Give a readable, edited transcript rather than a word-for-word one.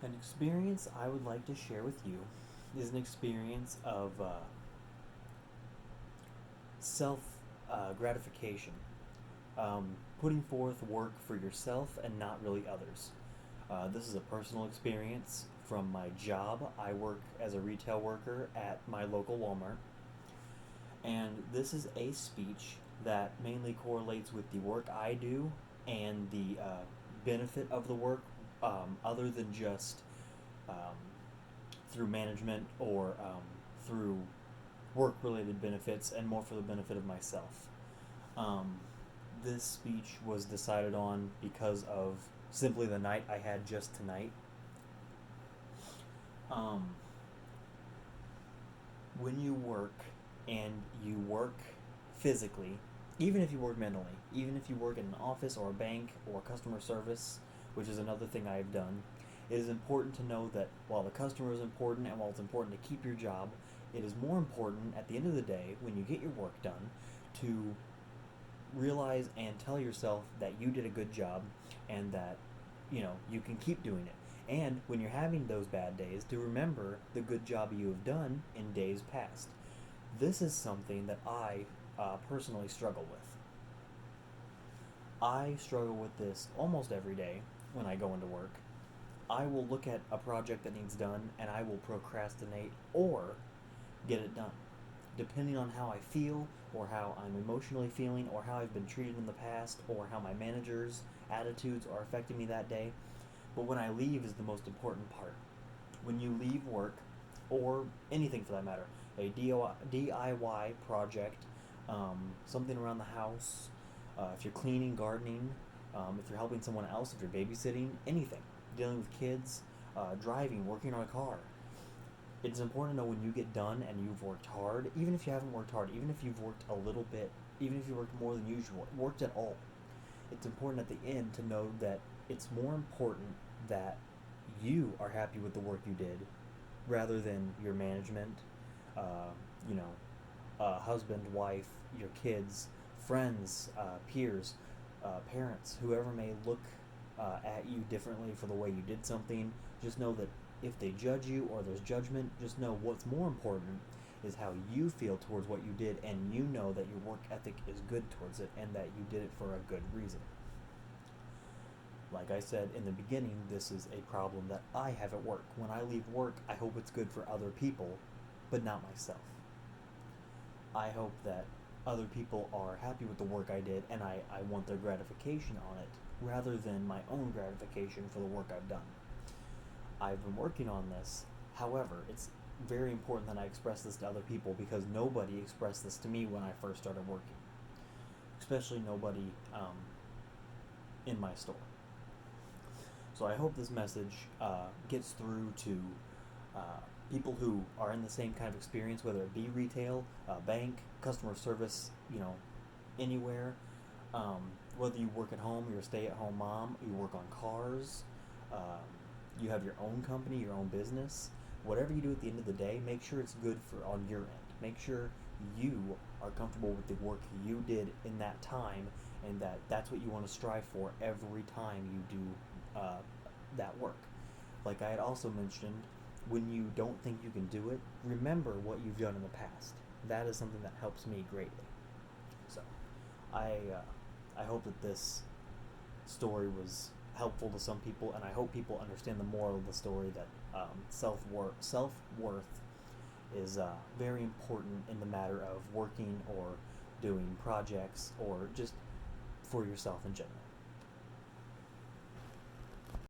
An experience I would like to share with you is an experience of self gratification, putting forth work for yourself and not really others. This is a personal experience from my job. I work as a retail worker at my local Walmart, and this is a speech that mainly correlates with the work I do and the benefit of the work, other than just um, through management or through work related benefits, and more for the benefit of myself. Um, this speech was decided on because of simply the night I had just tonight. Um, when you work and you work physically, even if you work mentally, even if you work in an office or a bank or customer service, which is another thing I've done, it is important to know that while the customer is important and while it's important to keep your job, it is more important at the end of the day when you get your work done to realize and tell yourself that you did a good job and that you can keep doing it. And when you're having those bad days, to remember the good job you have done in days past. This is something that I personally struggle with. I struggle with this almost every day when I go into work. I will look at a project that needs done and I will procrastinate or get it done, depending on how I feel or how I'm emotionally feeling or how I've been treated in the past or how my manager's attitudes are affecting me that day. But when I leave is the most important part. When you leave work, or anything for that matter, a DIY project, something around the house, if you're cleaning, gardening, if you're helping someone else, if you're babysitting, anything, dealing with kids, driving, working on a car, it's important to know when you get done and you've worked hard, even if you haven't worked hard, even if you've worked a little bit, even if you worked more than usual, worked at all. It's important at the end to know that it's more important that you are happy with the work you did rather than your management, uh, you know, husband, wife, your kids, friends, peers, parents, whoever may look at you differently for the way you did something. Just know that if they judge you or there's judgment, just know what's more important is how you feel towards what you did, and you know that your work ethic is good towards it and that you did it for a good reason. Like I said in the beginning, this is a problem that I have at work. When I leave work, I hope it's good for other people, but not myself. I hope that other people are happy with the work I did and I want their gratification on it rather than my own gratification for the work I've done. I've been working on this. However, it's very important that I express this to other people because nobody expressed this to me when I first started working, especially nobody in my store. So I hope this message gets through to uh, people who are in the same kind of experience, whether it be retail, bank, customer service, anywhere. Whether you work at home, you're a stay-at-home mom, you work on cars, um, you have your own company, your own business. Whatever you do at the end of the day, make sure it's good for on your end. Make sure you are comfortable with the work you did in that time, and that's what you want to strive for every time you do that work. Like I had also mentioned, when you don't think you can do it, remember what you've done in the past. That is something that helps me greatly. So, I hope that this story was helpful to some people, and I hope people understand the moral of the story that self worth is very important in the matter of working or doing projects or just for yourself in general.